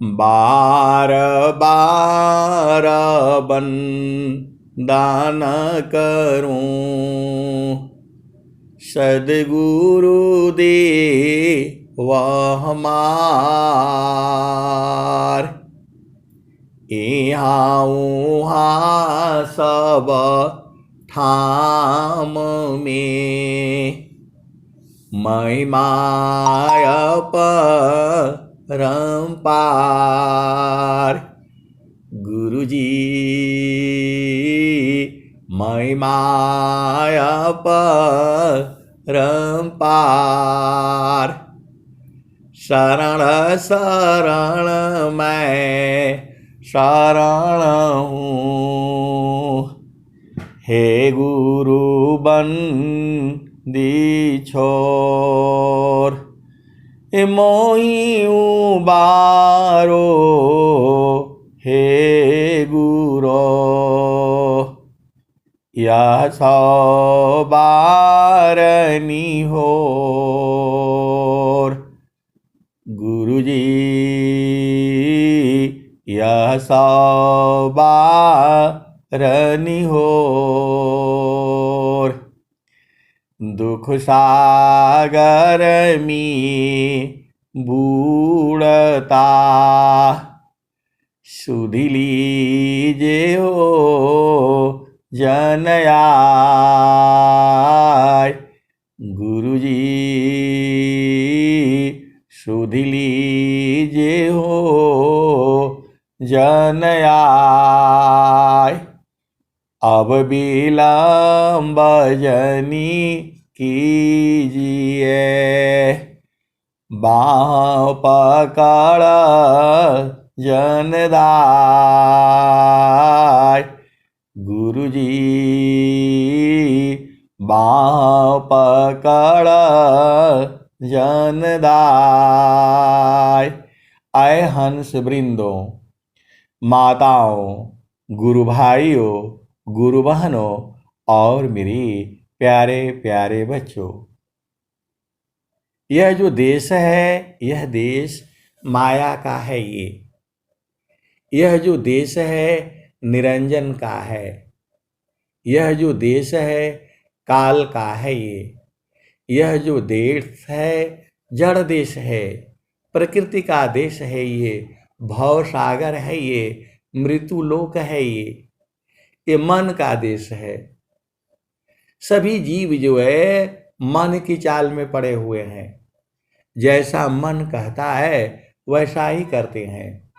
बार बार बंदन करूं, सद्गुरु दे वह हमार। यहाँ उहाँ सब ठाम में, महिमाय परम्पार। गुरुजी महिमाय परम्पार। शरण शरण मैं शरण हूँ, हे गुरु बंदी छोर। मोहि उबारो हे गुरो, यह सौ बारनी होर। गुरुजी यह सौ बारनी होर। दुख सागर में बूढ़ता, सुधि लीजे हो जन आय। गुरुजी सुधि लीजे हो जन आय। अब विलम्ब जनी कीजिए, बाँह पकड़ जन दाय। गुरुजी बाँह पकड़ जन दाय। आए हंस वृंदों, माताओं, गुरु भाइयों, गुरु बहनों और मेरे प्यारे प्यारे बच्चों, यह जो देश है, यह देश माया का है। यह जो देश है निरंजन का है। यह जो देश है काल का है। यह जो देश है जड़ देश है, प्रकृति का देश है। ये भव सागर है, ये मृत्यु लोक है। ये मन का देश है। सभी जीव जो है मन की चाल में पड़े हुए हैं। जैसा मन कहता है वैसा ही करते हैं।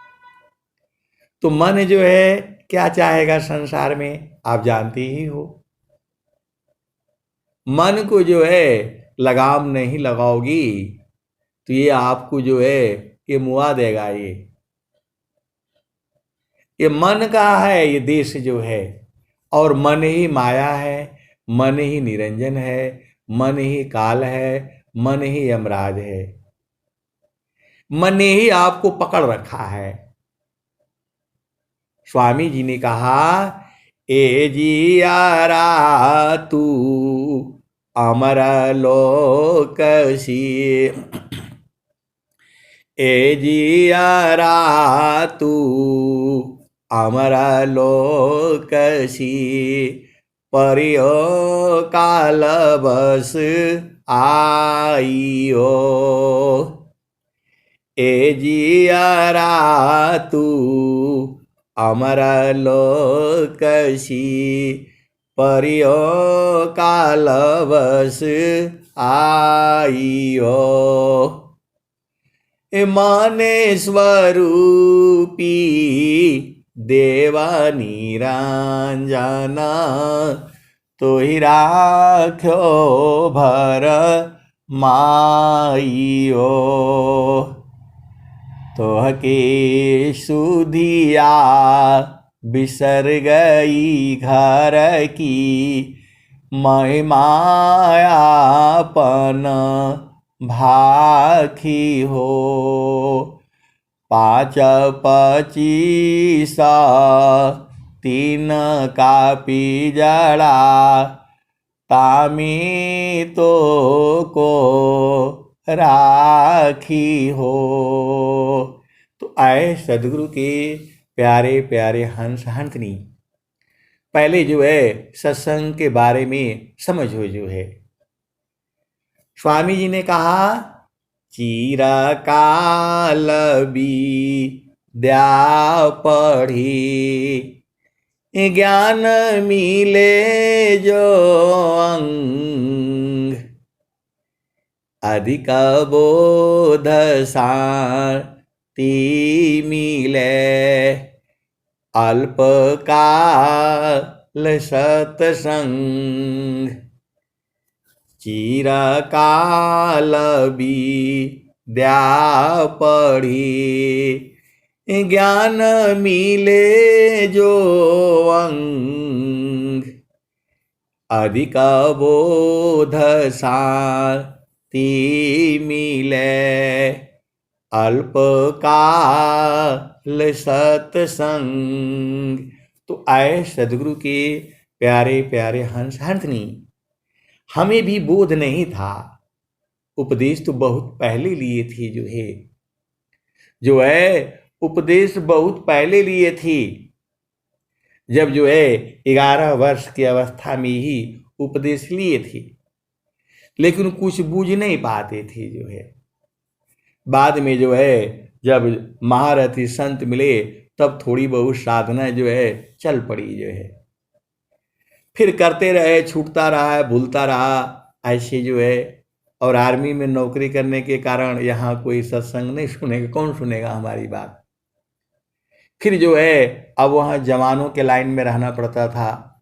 तो मन जो है क्या चाहेगा संसार में, आप जानते ही हो। मन को जो है लगाम नहीं लगाओगी तो ये आपको जो है ये मुआ देगा। ये मन का है ये देश जो है, और मन ही माया है, मन ही निरंजन है, मन ही काल है, मन ही यमराज है। मन ने ही आपको पकड़ रखा है। स्वामी जी ने कहा, ए जियारा तू अमर लोकसी, ए जियारा तू अमर लोकसी, परियो काल बस आइयो। ए जियारा तू अमर लोकसी, परियो काल बस आइयो। माने स्वरूपी देवा निरंजना, तो ही राख्यो भर माइयो। तोहके सुधिया बिसर गई घर की, महिमायापन भाखी हो। 5 25 3 का पिजड़ा, तामी तो को राखी हो। तो आए सदगुरु के प्यारे प्यारे हंस हंसनी, पहले जो है सत्संग के बारे में समझो। जो है स्वामी जी ने कहा, चिरकाल विद्या पढ़ी, ज्ञान मिले जो अंग, अधिक बोध शांति मिले, अल्पकाल सत्संग, चिरकाल विद्या पढ़ी, ज्ञान मिले जो अंग, अधिक बोध शांति मिले, अल्पकाल सत्संग। तो आए सदगुरु के प्यारे प्यारे हंस हंसनी, हमें भी बोध नहीं था, उपदेश तो बहुत पहले लिए थे। जो है उपदेश बहुत पहले लिए थी, जब जो है 11 वर्ष की अवस्था में ही उपदेश लिए थे, लेकिन कुछ बूझ नहीं पाते थे। जो है बाद में जो है जब महारथी संत मिले, तब थोड़ी बहुत साधना जो है चल पड़ी। जो है फिर करते रहे, छूटता रहा, भूलता रहा, ऐसे जो है। और आर्मी में नौकरी करने के कारण यहाँ कोई सत्संग नहीं सुनेगा, कौन सुनेगा हमारी बात। फिर जो है अब वहाँ जवानों के लाइन में रहना पड़ता था,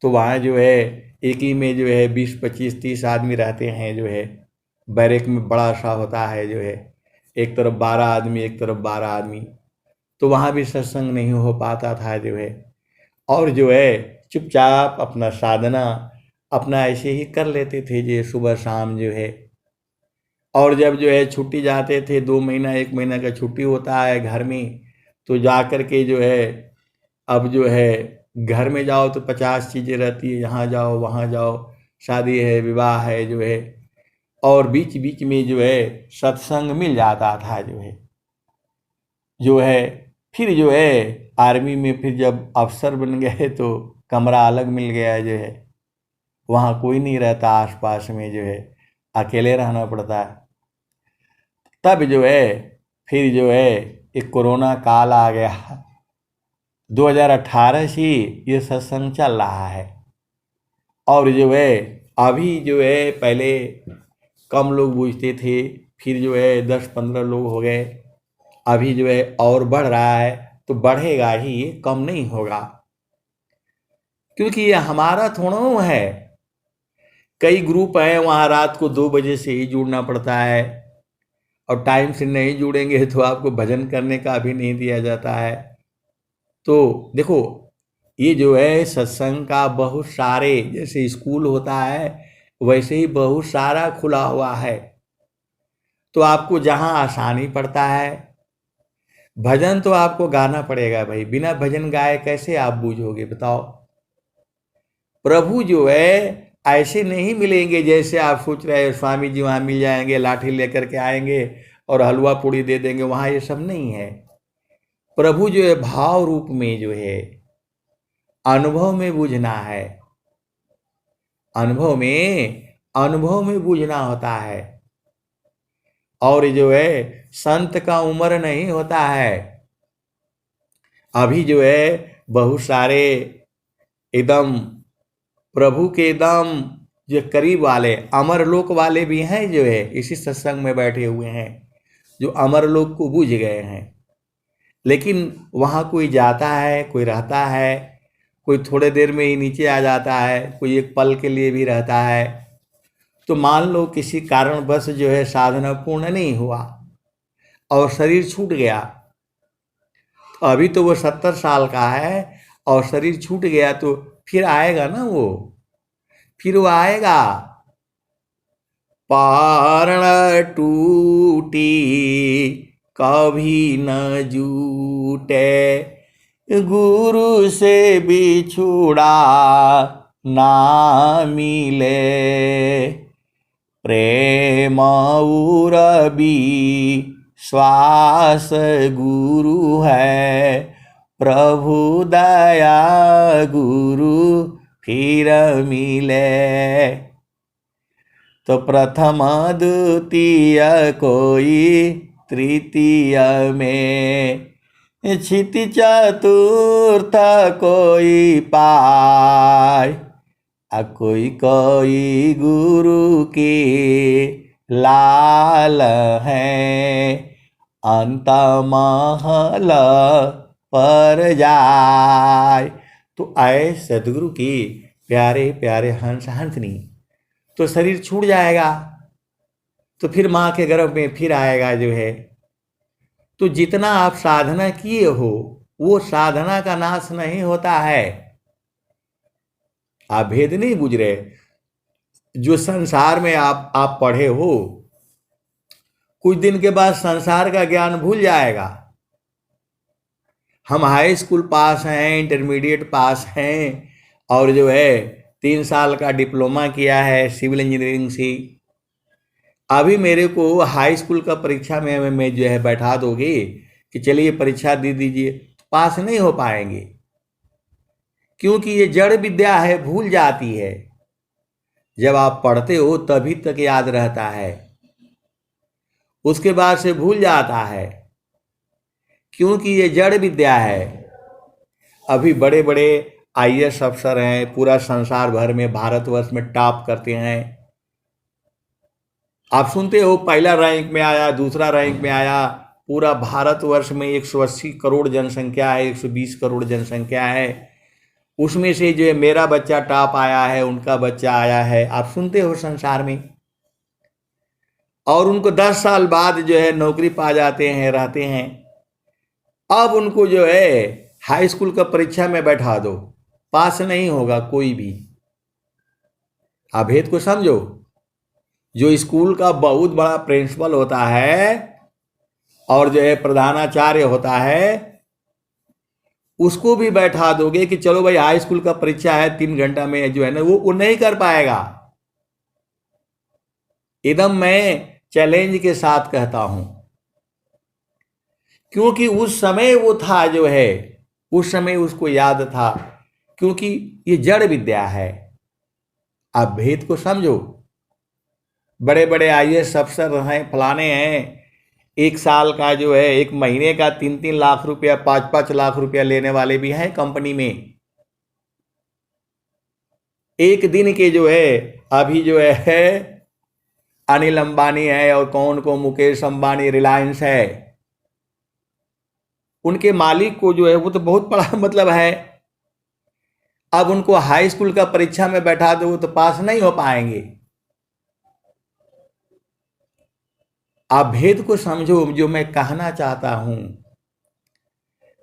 तो वहाँ जो है एक ही में जो है 20, 25, 30 आदमी रहते हैं। जो है बैरक में बड़ा सा होता है, जो है एक तरफ 12 आदमी, एक तरफ 12 आदमी, तो वहाँ भी सत्संग नहीं हो पाता था। जो है और जो है चुपचाप अपना साधना अपना ऐसे ही कर लेते थे, जो सुबह शाम। जो है और जब जो है छुट्टी जाते थे, 2 महीना 1 महीना का छुट्टी होता है घर में, तो जा कर के जो है अब जो है घर में जाओ तो 50 चीज़ें रहती है, यहाँ जाओ वहाँ जाओ, शादी है, विवाह है। जो है और बीच बीच में जो है सत्संग मिल जाता था। जो है फिर जो है आर्मी में फिर जब अफसर बन गए, तो कमरा अलग मिल गया। जो है वहाँ कोई नहीं रहता आसपास में, जो है अकेले रहना पड़ता है। तब जो है फिर जो है एक कोरोना काल आ गया, 2018 से ये सत्संग चल रहा है। और जो है अभी जो है पहले कम लोग बूझते थे, फिर जो है 10-15 लोग हो गए, अभी जो है और बढ़ रहा है, तो बढ़ेगा ही, कम नहीं होगा। क्योंकि ये हमारा थोड़ा है, कई ग्रुप हैं, वहाँ रात को 2 बजे से ही जुड़ना पड़ता है, और टाइम से नहीं जुड़ेंगे तो आपको भजन करने का भी नहीं दिया जाता है। तो देखो ये जो है सत्संग का बहुत सारे, जैसे स्कूल होता है वैसे ही बहुत सारा खुला हुआ है, तो आपको जहाँ आसानी पड़ता है, भजन तो आपको गाना पड़ेगा भाई, बिना भजन गाए कैसे आप बूझोगे बताओ। प्रभु जो है ऐसे नहीं मिलेंगे जैसे आप सोच रहे हो, स्वामी जी वहाँ मिल जाएंगे, लाठी लेकर के आएंगे और हलवा पूड़ी दे देंगे, वहाँ ये सब नहीं है। प्रभु जो है भाव रूप में, जो है अनुभव में बूझना है, अनुभव में बूझना होता है। और जो है संत का उम्र नहीं होता है। अभी जो है बहुत सारे एकदम प्रभु के एकदम जो करीब वाले अमरलोक वाले भी हैं, जो है इसी सत्संग में बैठे हुए हैं, जो अमरलोक को बूझ गए हैं। लेकिन वहाँ कोई जाता है, कोई रहता है, कोई थोड़े देर में ही नीचे आ जाता है, कोई एक पल के लिए भी रहता है। तो मान लो किसी कारणवश जो है साधना पूर्ण नहीं हुआ और शरीर छूट गया, तो अभी तो वो 70 साल का है और शरीर छूट गया, तो फिर आएगा ना फिर वो आएगा। पारण टूटी कभी न जूटे, गुरु से बिछुड़ा ना मिले, प्रेम उरबी श्वास गुरु है, प्रभु दया गुरु फिर मिले। तो प्रथम द्वितीय कोई तृतीय में, क्षिति चतुर्थ कोई पाय, कोई कोई गुरु की लाल है, अंत महल पर जाय। तो आए सदगुरु की प्यारे प्यारे हंस हंसनी, तो शरीर छूट जाएगा, तो फिर माँ के गर्भ में फिर आएगा जो है। तो जितना आप साधना किए हो वो साधना का नाश नहीं होता है। आप भेद नहीं बुझ रहे। जो संसार में आप पढ़े हो, कुछ दिन के बाद संसार का ज्ञान भूल जाएगा। हम हाई स्कूल पास हैं, इंटरमीडिएट पास हैं, और जो है 3 साल का डिप्लोमा किया है सिविल इंजीनियरिंग से। अभी मेरे को हाई स्कूल का परीक्षा में जो है बैठा दोगे कि चलिए परीक्षा दे दीजिए, तो पास नहीं हो पाएंगे, क्योंकि ये जड़ विद्या है, भूल जाती है। जब आप पढ़ते हो तभी तक याद रहता है, उसके बाद से भूल जाता है, क्योंकि ये जड़ विद्या है। अभी बड़े बड़े IAS अफसर हैं, पूरा संसार भर में भारतवर्ष में टॉप करते हैं। आप सुनते हो पहला रैंक में आया, दूसरा रैंक में आया। पूरा भारतवर्ष में 180 करोड़ जनसंख्या है, 120 करोड़ जनसंख्या है, उसमें से जो है मेरा बच्चा टॉप आया है, उनका बच्चा आया है। आप सुनते हो संसार में। और उनको 10 साल बाद जो है नौकरी पा जाते हैं, रहते हैं। अब उनको जो है हाई स्कूल का परीक्षा में बैठा दो, पास नहीं होगा कोई भी। आप भेद को समझो। जो स्कूल का बहुत बड़ा प्रिंसिपल होता है और जो है प्रधानाचार्य होता है, उसको भी बैठा दोगे कि चलो भाई हाई स्कूल का परीक्षा है 3 घंटा में, जो है ना वो नहीं कर पाएगा। एकदम मैं चैलेंज के साथ कहता हूं, क्योंकि उस समय वो था जो है, उस समय उसको याद था, क्योंकि ये जड़ विद्या है। आप भेद को समझो। बड़े बड़े IAS अफसर हैं, फलाने हैं, 1 साल का जो है, 1 महीने का 3-3 लाख रुपया, 5-5 लाख रुपया लेने वाले भी हैं कंपनी में। एक दिन के जो है अभी जो है अनिल अंबानी है, और कौन को मुकेश अंबानी, रिलायंस है, उनके मालिक को जो है वो तो बहुत बड़ा मतलब है। अब उनको हाई स्कूल का परीक्षा में बैठा दो तो पास नहीं हो पाएंगे। आप भेद को समझो जो मैं कहना चाहता हूं।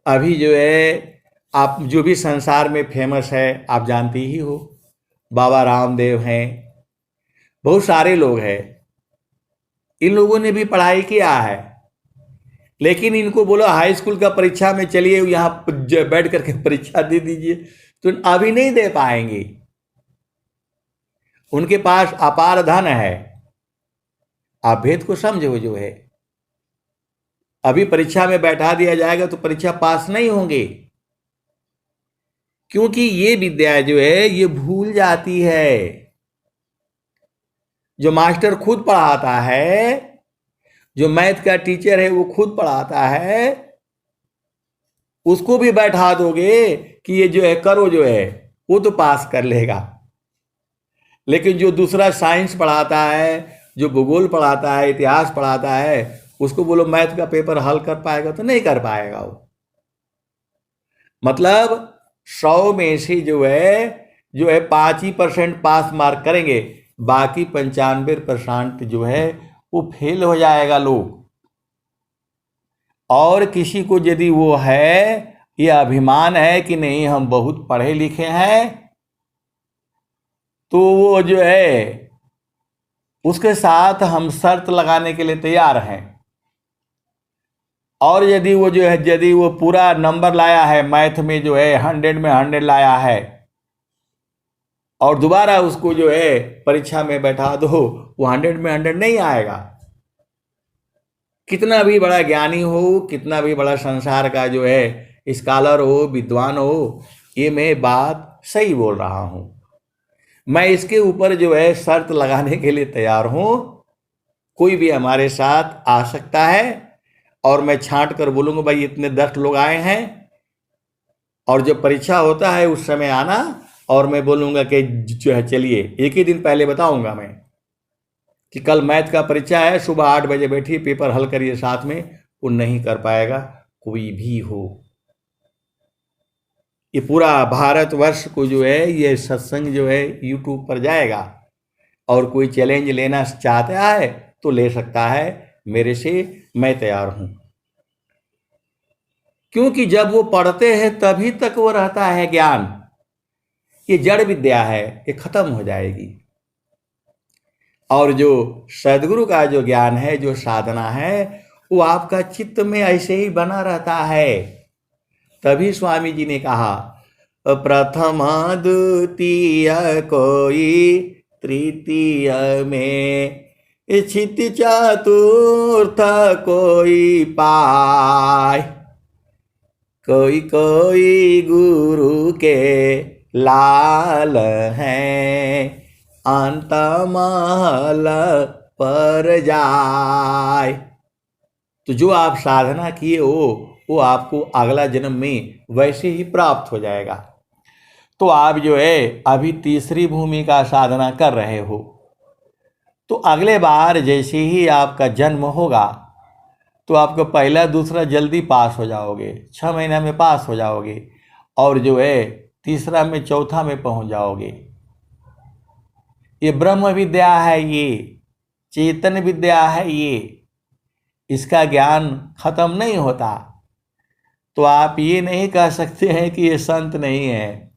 अभी जो है आप जो भी संसार में फेमस है, आप जानती ही हो, बाबा रामदेव हैं, बहुत सारे लोग हैं। इन लोगों ने भी पढ़ाई किया है, लेकिन इनको बोलो हाई स्कूल का परीक्षा में चलिए यहाँ बैठ करके परीक्षा दे दीजिए, तो अभी नहीं दे पाएंगे। उनके पास अपार धन है। आप भेद को समझो जो है। अभी परीक्षा में बैठा दिया जाएगा तो परीक्षा पास नहीं होंगे, क्योंकि ये विद्या जो है ये भूल जाती है। जो मास्टर खुद पढ़ाता है, जो मैथ का टीचर है वो खुद पढ़ाता है, उसको भी बैठा दोगे कि ये जो है करो जो है, वो तो पास कर लेगा। लेकिन जो दूसरा साइंस पढ़ाता है, जो भूगोल पढ़ाता है, इतिहास पढ़ाता है, उसको बोलो मैथ का पेपर हल कर पाएगा तो नहीं कर पाएगा वो। मतलब 100 में से जो है 5% पास मार्क करेंगे, बाकी 95% जो है वो फेल हो जाएगा लोग। और किसी को यदि वो है, ये अभिमान है कि नहीं हम बहुत पढ़े लिखे हैं, तो वो जो है उसके साथ हम शर्त लगाने के लिए तैयार हैं। और यदि वो जो है, यदि वो पूरा नंबर लाया है मैथ में, जो है 100 में 100 लाया है, और दोबारा उसको जो है परीक्षा में बैठा दो, वो 100 में 100 नहीं आएगा। कितना भी बड़ा ज्ञानी हो, कितना भी बड़ा संसार का जो है स्कॉलर हो, विद्वान हो, ये मैं बात सही बोल रहा हूं। मैं इसके ऊपर जो है शर्त लगाने के लिए तैयार हूं। कोई भी हमारे साथ आ सकता है और मैं छांट कर बोलूंगा भाई इतने 10 लोग आए हैं, और जब परीक्षा होता है उस समय आना, और मैं बोलूंगा कि जो है चलिए, एक ही दिन पहले बताऊंगा मैं कि कल मैथ का परीक्षा है, सुबह 8 बजे बैठिए, पेपर हल करिए साथ में। वो नहीं कर पाएगा कोई भी हो। ये पूरा भारतवर्ष को जो है ये सत्संग जो है यूट्यूब पर जाएगा, और कोई चैलेंज लेना चाहता है तो ले सकता है मेरे से, मैं तैयार हूं। क्योंकि जब वो पढ़ते हैं तभी तक वो रहता है ज्ञान। ये जड़ विद्या है, ये खत्म हो जाएगी। और जो सदगुरु का जो ज्ञान है, जो साधना है, वो आपका चित्त में ऐसे ही बना रहता है। तभी स्वामी जी ने कहा प्रथम द्वितीय कोई तृतीय में, छित चतुर्थ कोई पाय, कोई कोई गुरु के लाल हैं, अंत महल पर जाय। तो जो आप साधना किए हो वो आपको अगला जन्म में वैसे ही प्राप्त हो जाएगा। तो आप जो है अभी तीसरी भूमि का साधना कर रहे हो, तो अगले बार जैसे ही आपका जन्म होगा तो आपका पहला दूसरा जल्दी पास हो जाओगे, 6 महीना में पास हो जाओगे, और जो है तीसरा में चौथा में पहुंच जाओगे। ये ब्रह्म विद्या है, ये चेतन विद्या है, ये इसका ज्ञान खत्म नहीं होता। तो आप ये नहीं कह सकते हैं कि ये संत नहीं है।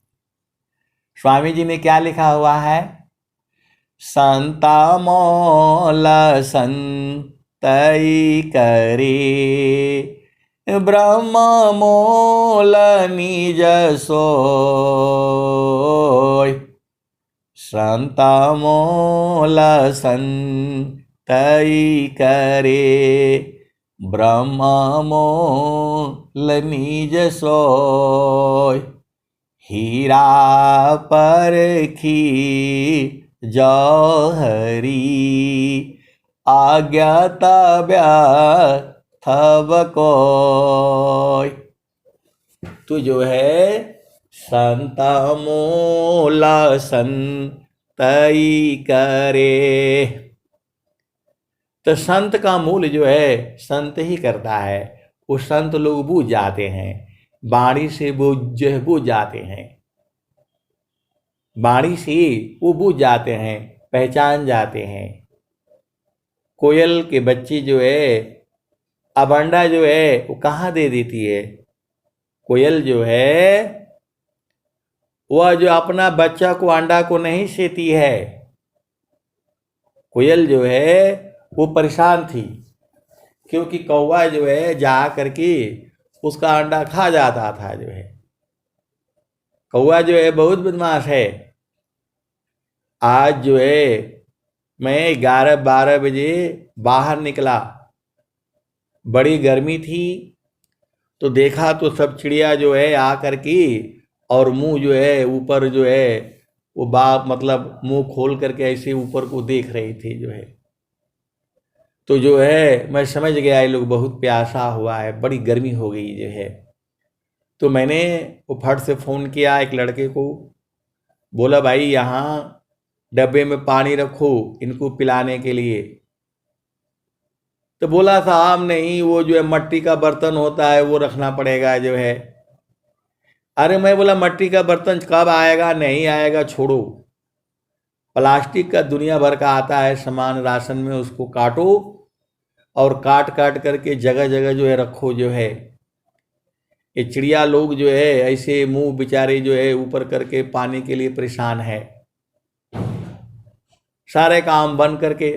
स्वामी जी ने क्या लिखा हुआ है? संता मोल संतई करे, ब्रह्म मोल निज सोय। संता मोल संतई करे, ब्रह्म मोल निज सोय। हीरा परखी जौहरी, आज्ञाता व्यर्थव कोय। तो जो है संत मोल संतई करे, तो संत का मूल जो है संत ही करता है। वो संत लोग बूझ जाते हैं, वाणी से वो जो है बूझ जाते हैं, वाणी से वो बूझ जाते हैं, पहचान जाते हैं। कोयल के बच्चे जो है, अब अंडा जो है वो कहाँ दे देती है? कोयल जो है वह जो अपना बच्चा को, अंडा को नहीं सेती है। कोयल जो है वो परेशान थी, क्योंकि कौवा जो है जा करके उसका अंडा खा जाता था। जो है कौवा जो है बहुत बदमाश है। आज जो है मैं 11-12 बजे बाहर निकला, बड़ी गर्मी थी, तो देखा तो सब चिड़िया जो है आ करके और मुंह जो है ऊपर जो है वो मतलब मुंह खोल करके ऐसे ऊपर को देख रही थी। जो है तो जो है मैं समझ गया ये लोग बहुत प्यासा हुआ है, बड़ी गर्मी हो गई जो है। तो मैंने वो फट से फ़ोन किया एक लड़के को, बोला भाई यहाँ डब्बे में पानी रखो इनको पिलाने के लिए। तो बोला साहब नहीं, वो जो है मट्टी का बर्तन होता है वो रखना पड़ेगा जो है। अरे मैं बोला मट्टी का बर्तन कब आएगा, नहीं आएगा, छोड़ो। प्लास्टिक का दुनिया भर का आता है सामान राशन में, उसको काटो और काट काट करके जगह जगह जो है रखो। जो है ये चिड़िया लोग जो है ऐसे मुंह बेचारे जो है ऊपर करके पानी के लिए परेशान है। सारे काम बंद करके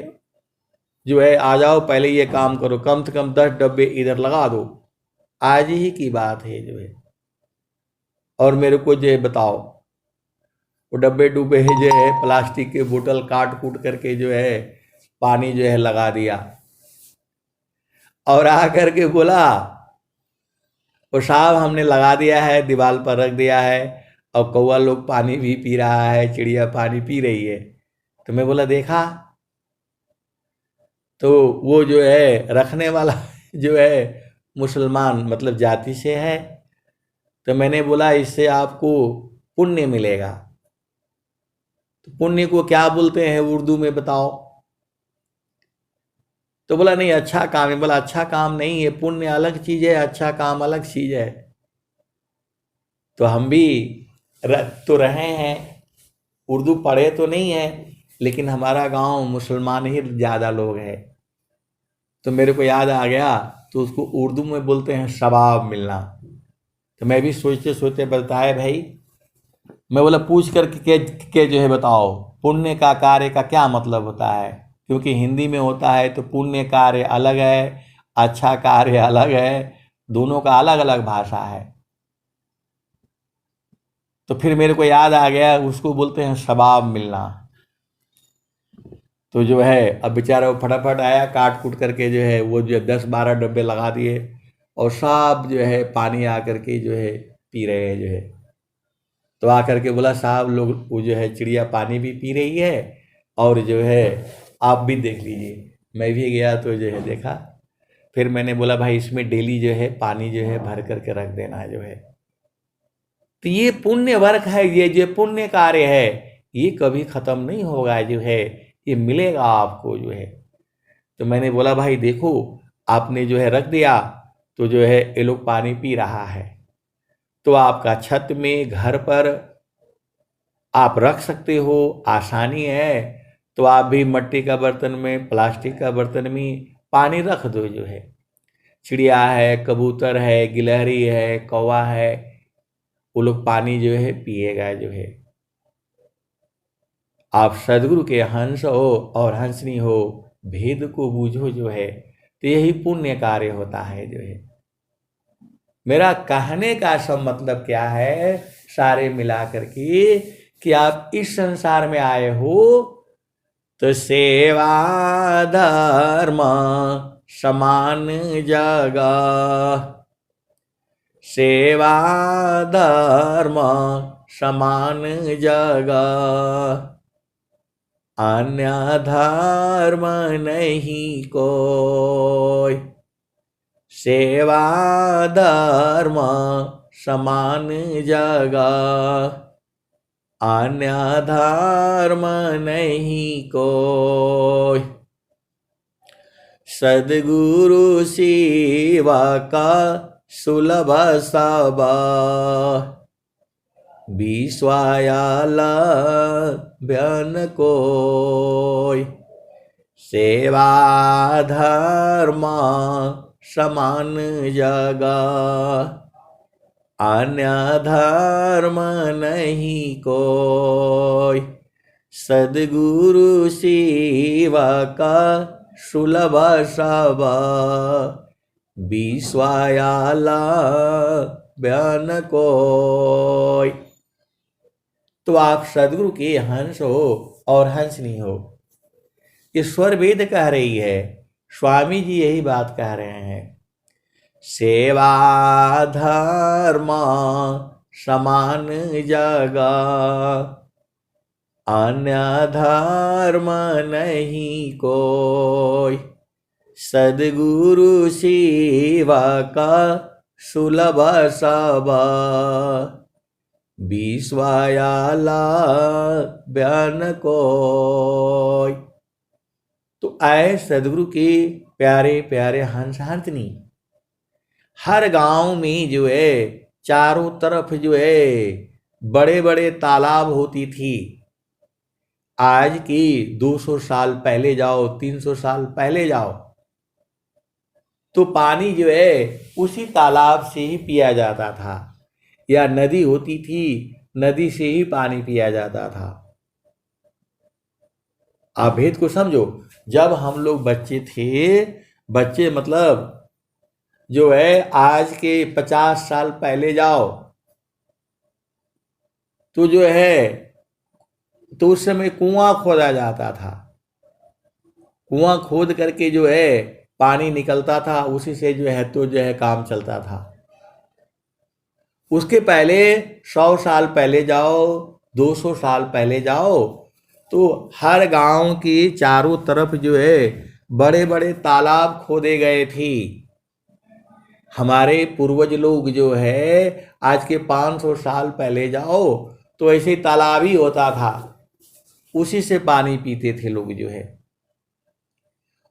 जो है आ जाओ, पहले ये काम करो, कम से कम 10 डब्बे इधर लगा दो। आज ही की बात है जो है। और मेरे को जो है बताओ, वो डब्बे डुब्बे जो है प्लास्टिक के बोतल काट कूट करके जो है पानी जो है लगा दिया। और आकर के बोला, वो साहब हमने लगा दिया है, दीवार पर रख दिया है, और कौवा लोग पानी भी पी रहा है, चिड़िया पानी पी रही है। तो मैं बोला देखा, तो वो जो है रखने वाला जो है मुसलमान मतलब जाति से है। तो मैंने बोला इससे आपको पुण्य मिलेगा। तो पुण्य को क्या बोलते हैं उर्दू में बताओ? तो बोला नहीं अच्छा काम है। बोला अच्छा काम नहीं है, पुण्य अलग चीज है, अच्छा काम अलग चीज है। तो हम भी तो रहे हैं, उर्दू पढ़े तो नहीं है, लेकिन हमारा गांव मुसलमान ही ज़्यादा लोग हैं। तो मेरे को याद आ गया, तो उसको उर्दू में बोलते हैं सवाब मिलना। तो मैं भी सोचते सोचते बताया भाई, मैं बोला पूछ कर के जो है बताओ पुण्य का कार्य का क्या मतलब होता है, क्योंकि हिंदी में होता है तो पुण्य कार्य अलग है, अच्छा कार्य अलग है, दोनों का अलग अलग भाषा है। तो फिर मेरे को याद आ गया, उसको बोलते हैं सवाब मिलना। तो जो है अब बेचारा वो फटाफट आया, काट कूट करके जो है वो जो 10-12 डब्बे लगा दिए, और सब जो है पानी आकर के जो है पी रहे हैं जो है। तो आकर के बोला साहब लोग वो जो है चिड़िया पानी भी पी रही है, और जो है आप भी देख लीजिए। मैं भी गया तो जो है देखा। फिर मैंने बोला भाई इसमें डेली जो है पानी जो है भर करके रख देना जो है। तो ये पुण्य वर्क है, ये जो पुण्य कार्य है ये कभी खत्म नहीं होगा जो है, ये मिलेगा आपको जो है। तो मैंने बोला भाई देखो आपने जो है रख दिया, तो जो है ये लोग पानी पी रहा है, तो आपका छत में घर पर आप रख सकते हो, आसानी है। तो आप भी मिट्टी का बर्तन में, प्लास्टिक का बर्तन में पानी रख दो जो है। चिड़िया है, कबूतर है, गिलहरी है, कौवा है, वो लोग पानी जो है पिएगा जो है। आप सदगुरु के हंस हो और हंसनी हो, भेद को बूझो जो है। तो यही पुण्य कार्य होता है जो है। मेरा कहने का सब मतलब क्या है, सारे मिला करके, कि आप इस संसार में आए हो तो सेवा धर्म समान जगह, सेवा धर्म समान जगह, अन्य धर्म नहीं कोई, सेवा धर्म समान जगह, अन्य धर्म नहीं कोई, सद्गुरु सेवा का सुलभ सब, विश्वायाला बयान कोई, सेवा धर्म समान जगह, अन्य धर्म नहीं कोई, सद्गुरु सेवा का सुलभ सब, विश्वायाला बयान कोई। तो आप सदगुरु के हंस हो और हंसनी हो, ईश्वर वेद कह रही है, स्वामी जी यही बात कह रहे हैं। सेवा धर्म समान जगह, अन्य धर्म नहीं कोई, सद्गुरु सेवा का सुलभ सब, विश्वायाला बयान कोई। तो आए सदगुरु के प्यारे प्यारे हंस हंसनी। हर गांव में जो है चारों तरफ जो है बड़े बड़े तालाब होती थी। आज की 200 साल पहले जाओ, 300 साल पहले जाओ, तो पानी जो है उसी तालाब से ही पिया जाता था, या नदी होती थी, नदी से ही पानी पिया जाता था। आप भेद को समझो। जब हम लोग बच्चे थे, बच्चे मतलब जो है आज के 50 साल पहले जाओ, तो जो है तो उस समय कुआं खोदा जाता था। कुआं खोद करके जो है पानी निकलता था, उसी से जो है तो जो है काम चलता था। उसके पहले 100 साल पहले जाओ, 200 साल पहले जाओ, तो हर गांव की चारों तरफ जो है बड़े बड़े तालाब खोदे गए थे। हमारे पूर्वज लोग जो है आज के 500 साल पहले जाओ तो ऐसे तालाब ही होता था, उसी से पानी पीते थे लोग जो है,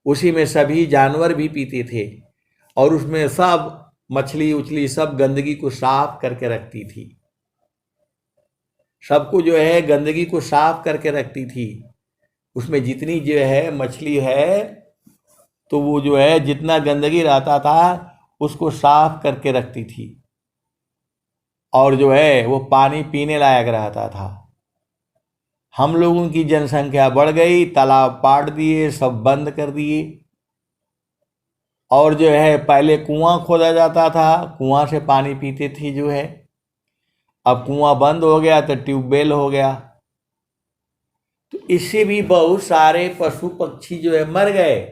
उसी में सभी जानवर भी पीते थे, और उसमें सब मछली उछली सब गंदगी को साफ करके रखती थी, सबको जो है गंदगी को साफ करके रखती थी। उसमें जितनी जो है मछली है तो वो जो है जितना गंदगी रहता था उसको साफ करके रखती थी, और जो है वो पानी पीने लायक रहता था। हम लोगों की जनसंख्या बढ़ गई, तालाब पाट दिए, सब बंद कर दिए, और जो है पहले कुआं खोदा जाता था, कुआं से पानी पीते थे जो है, अब कुआं बंद हो गया तो ट्यूबवेल हो गया। तो इससे भी बहुत सारे पशु पक्षी जो है मर गए।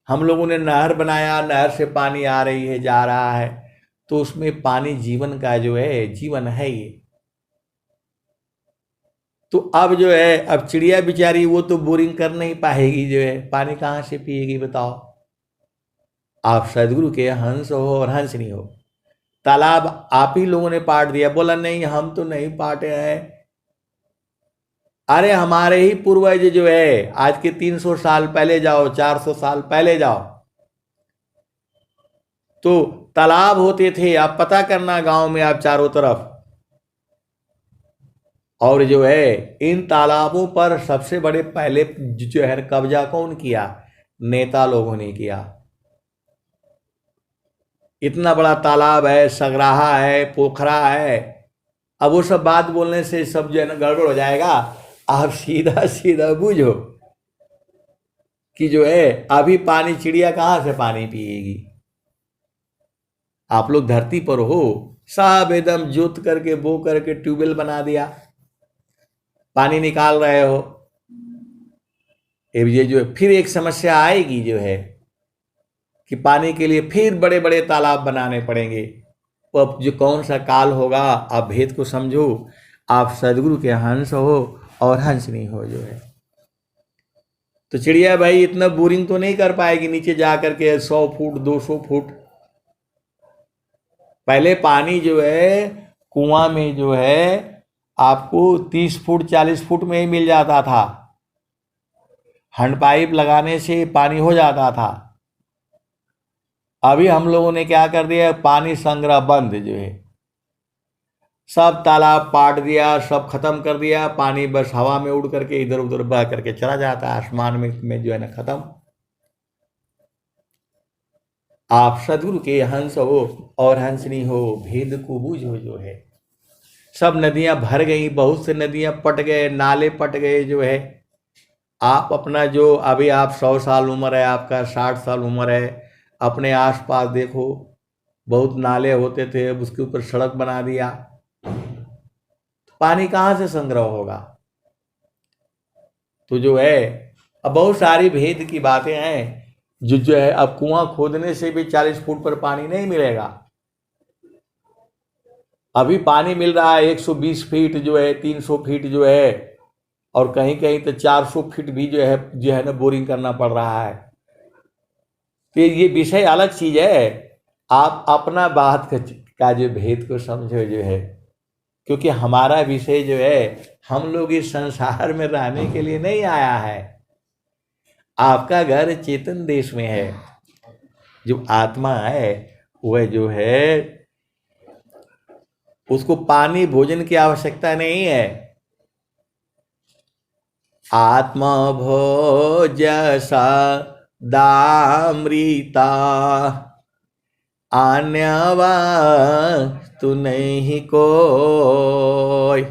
हम लोगों ने नहर बनाया, नहर से पानी आ रही है जा रहा है, तो उसमें पानी जीवन का जो है जीवन है ये। तो अब जो है अब चिड़िया बेचारी वो तो बोरिंग कर नहीं पाएगी, जो है पानी कहाँ से पिएगी बताओ। आप सदगुरु के हंस हो और हंस नहीं हो। तालाब आप ही लोगों ने पाट दिया, बोला नहीं हम तो नहीं पाटे हैं। अरे हमारे ही पूर्वज जो है आज के 300 साल पहले जाओ, 400 साल पहले जाओ, तो तालाब होते थे, आप पता करना गांव में आप चारों तरफ, और जो है इन तालाबों पर सबसे बड़े पहले जो है कब्जा कौन किया? नेता लोगों ने किया। इतना बड़ा तालाब है, सगराहा है, पोखरा है, अब वो सब बात बोलने से सब जो है ना गड़बड़ हो जाएगा। आप सीधा सीधा बूझो कि जो है अभी पानी चिड़िया कहाँ से पानी पिएगी। आप लोग धरती पर हो, सब एकदम जोत करके बो करके ट्यूबवेल बना दिया, पानी निकाल रहे हो। ये जो है फिर एक समस्या आएगी जो है कि पानी के लिए फिर बड़े बड़े तालाब बनाने पड़ेंगे। तो अब जो कौन सा काल होगा, आप भेद को समझो। आप सदगुरु के हंस हो और हंसनी हो जो है। तो चिड़िया भाई इतना बोरिंग तो नहीं कर पाएगी नीचे जा करके 100 फुट 200 फुट। पहले पानी जो है कुआं में जो है आपको 30 फुट 40 फुट में ही मिल जाता था, हैंड पाइप लगाने से पानी हो जाता था। अभी हम लोगों ने क्या कर दिया, पानी संग्रह बंद जो है, सब तालाब पाट दिया, सब खत्म कर दिया, पानी बस हवा में उड़ करके इधर उधर बह करके चला जाता है, आसमान में जो है ना खत्म। आप सदगुरु के हंस हो और हंसनी हो, भेद को बूझो जो है। सब नदियां भर गई, बहुत से नदियां पट गए, नाले पट गए जो है। आप अपना जो अभी आप 100 साल उम्र है आपका, 60 साल उम्र है, अपने आसपास देखो, बहुत नाले होते थे, अब उसके ऊपर सड़क बना दिया, पानी कहाँ से संग्रह होगा? तो जो है अब बहुत सारी भेद की बातें हैं, जो है अब कुआं खोदने से भी 40 फुट पर पानी नहीं मिलेगा। अभी पानी मिल रहा है 120 फीट जो है, 300 फीट जो है, और कहीं कहीं तो 400 फीट भी जो है ना बोरिंग करना पड़ रहा है। तो ये विषय अलग चीज है। आप अपना बात का जो भेद को समझो जो है, क्योंकि हमारा विषय जो है, हम लोग इस संसार में रहने के लिए नहीं आया है। आपका घर चेतन देश में है। जो आत्मा है वह जो है उसको पानी भोजन की आवश्यकता नहीं है। आत्मा भोजसा दामृता अन्य वस्तु नहीं कोई।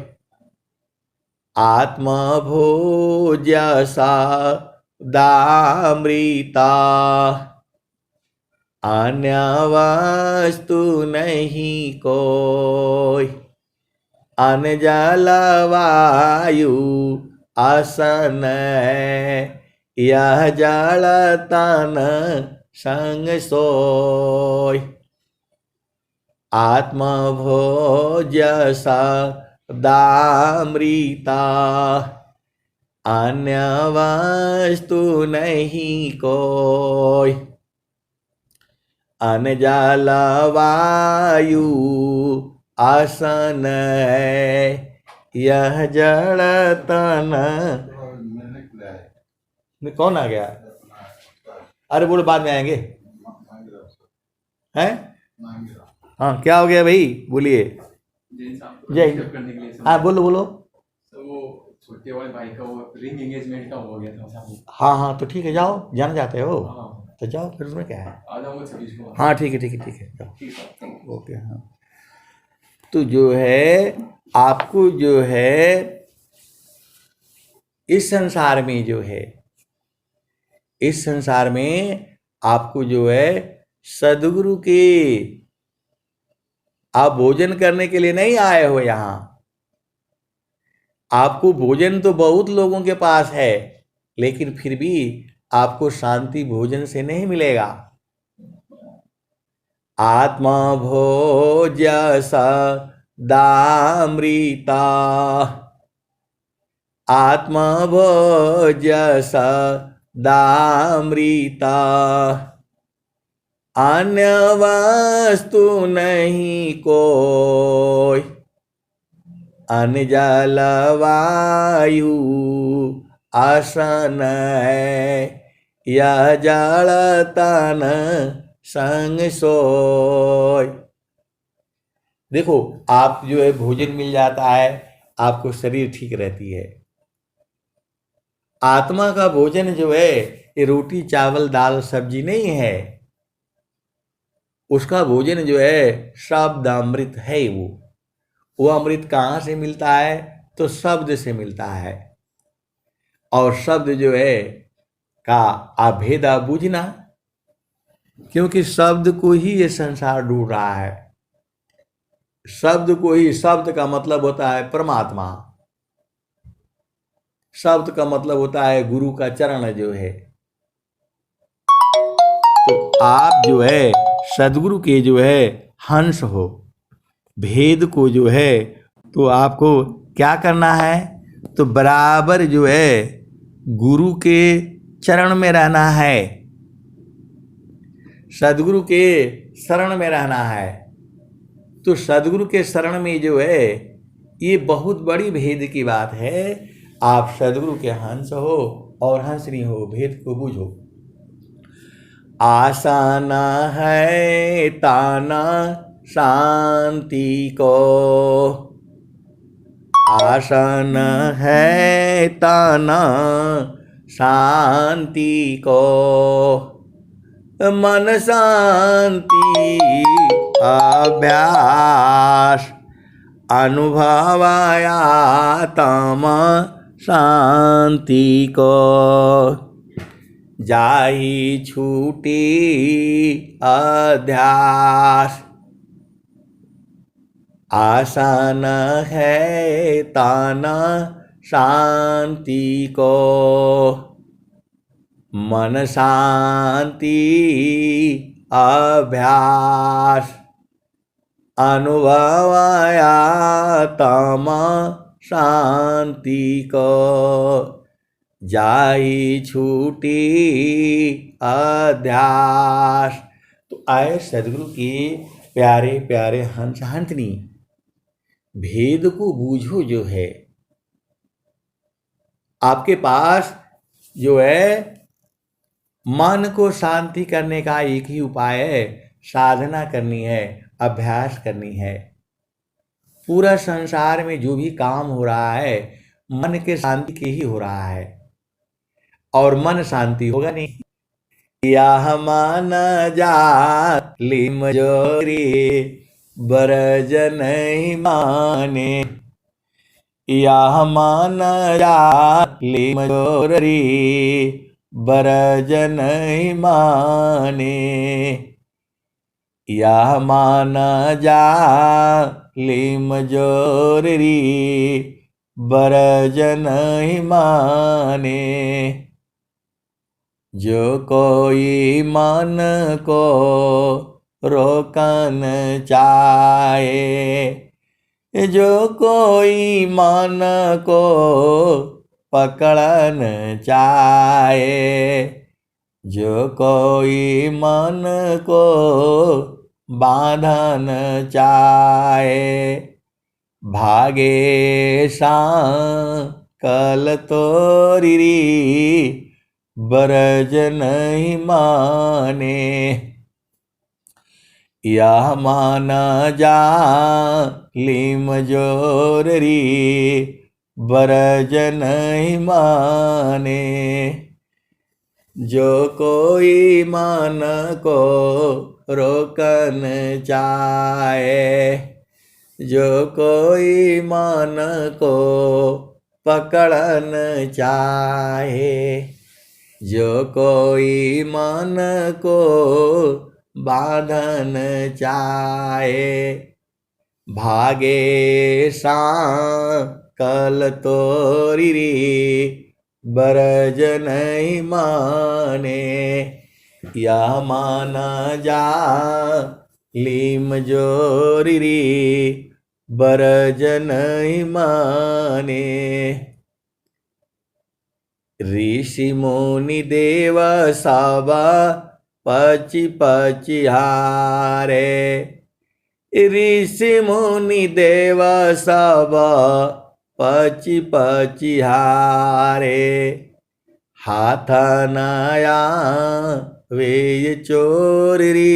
आत्मा भोजसा दामृता अन्य वस्तु नहीं कोई। अन्न जल वायु आसन यह जड़ तन संग सोय। आत्मभोज्य सदामृता अन्य वस्तु नहीं कोय। अन्न जल वायु आसन है यह जड़ तन। कौन आ गया? अरे बोलो, बाद में आएंगे हैं। हाँ, क्या हो गया भाई, बोलिए। जय। हाँ बोलो बोलो। तो वो छोटे वाले भाई का वो रिंग एंगेजमेंट का हो गया था। हाँ हाँ, तो ठीक है, जाओ, जाना चाहते हो हाँ। तो जाओ, फिर उसमें क्या है। आ जाऊंगा 26 को। हाँ ठीक है ठीक है ठीक है, जाओ। ठीक है। ओके। हाँ, तो जो है आपको जो है इस संसार में जो है, इस संसार में आपको जो है सदगुरु के, आप भोजन करने के लिए नहीं आए हो यहां। आपको भोजन तो बहुत लोगों के पास है, लेकिन फिर भी आपको शांति भोजन से नहीं मिलेगा। आत्मा भोज्य सदामृता आत्मा भोज्य सदामृता अन्य वस्तु नहीं कोय। अन्न जल वायु आसन है यह जड़ तन संग सोय। देखो, आप जो है भोजन मिल जाता है, आपको शरीर ठीक रहती है। आत्मा का भोजन जो है ये रोटी चावल दाल सब्जी नहीं है। उसका भोजन जो है शब्द अमृत है। वो अमृत कहाँ से मिलता है? तो शब्द से मिलता है। और शब्द जो है का अभेद बुझना, क्योंकि शब्द को ही ये संसार ढूंढ रहा है। शब्द को ही, शब्द का मतलब होता है परमात्मा। शब्द का मतलब होता है गुरु का चरण जो है। तो आप जो है सदगुरु के जो है हंस हो। भेद को जो है तो आपको क्या करना है? तो बराबर जो है गुरु के चरण में रहना है, सदगुरु के शरण में रहना है। तो सदगुरु के शरण में जो है ये बहुत बड़ी भेद की बात है। आप सदगुरु के हंस हो और हंसनी हो, भेद को बूझो। आसान है ताना शांति को, आसान है ताना शांति को। मन शांति अभ्यास अनुभवाया तम शांति को। जाहि छूटी अध्यास, आसान है ताना शांति को। मन शांति अभ्यास अनुभवाया तम शांति को। जाई छूटी अध्यास। तो आए सदगुरु के प्यारे प्यारे हंस हंसनी, भेद को बूझो। जो है आपके पास जो है मन को शांति करने का एक ही उपाय है, साधना करनी है, अभ्यास करनी है। पूरा संसार में जो भी काम हो रहा है मन के शांति के ही हो रहा है, और मन शांति होगा नहीं। यह मान जा लिम जोरी बरज नहीं माने। यह मान जा लिम जोरी बरज नहीं माने। यह मान जा लिम जोरी बरज नहीं माने। जो कोई मन को रोकन चाहे, जो कोई मन को पकड़न चाहे, जो कोई मन को बांधन चाहे, भागे कल तोरी बरज नहीं माने, यह माना जा लीम जोरी बरज नहीं माने। जो कोई मन को रोकन चाहे, जो कोई मन को पकड़न चाहे, जो कोई मन को बांधन चाहे, भागे कल तोरी बरज नहीं माने, यह माना जा लीम जोरी बरज नहीं माने। ऋषि मुनि देव सब पची पची हारे, ऋषि मुनि देव सब पची पची हारे, हाथ नया वे चोरी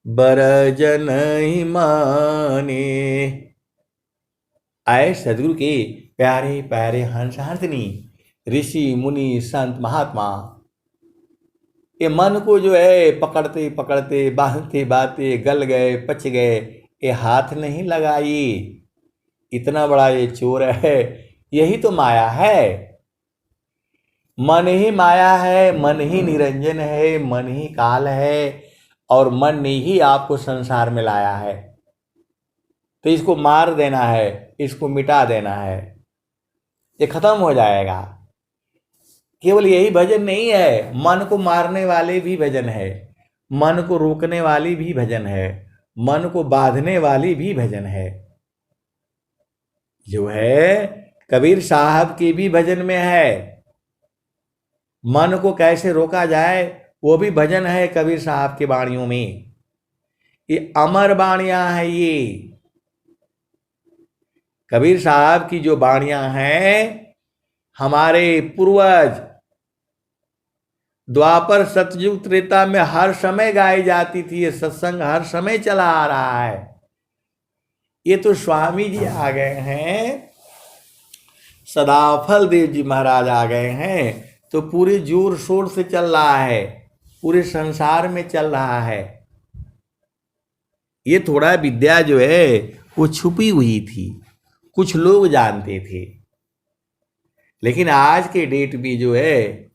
बरज नहीं माने। आए सदगुरु के प्यारे प्यारे हंस हंसनी ऋषि मुनि संत महात्मा, ये मन को जो है पकड़ते पकड़ते बांधते बांधते गल गए पच गए, ये हाथ नहीं लगाई, इतना बड़ा ये चोर है। यही तो माया है, मन ही माया है, मन ही निरंजन है, मन ही काल है, और मन ने ही आपको संसार में लाया है। तो इसको मार देना है, इसको मिटा देना है, ये खत्म हो जाएगा। केवल यही भजन नहीं है, मन को मारने वाले भी भजन है, मन को रोकने वाली भी भजन है, मन को बांधने वाली भी भजन है। जो है कबीर साहब की भी भजन में है, मन को कैसे रोका जाए वो भी भजन है कबीर साहब की वाणियों में। ये अमर वाणियां हैं। ये कबीर साहब की जो वाणियां हैं, हमारे पूर्वज द्वापर सतयुग त्रेता में हर समय गाई जाती थी। ये सत्संग हर समय चला आ रहा है। ये तो स्वामी जी आ गए हैं, सदाफल देव जी महाराज आ गए हैं, तो पूरे जोर शोर से चल रहा है, पूरे संसार में चल रहा है। ये थोड़ा विद्या जो है वो छुपी हुई थी, कुछ लोग जानते थे, लेकिन आज के डेट में जो है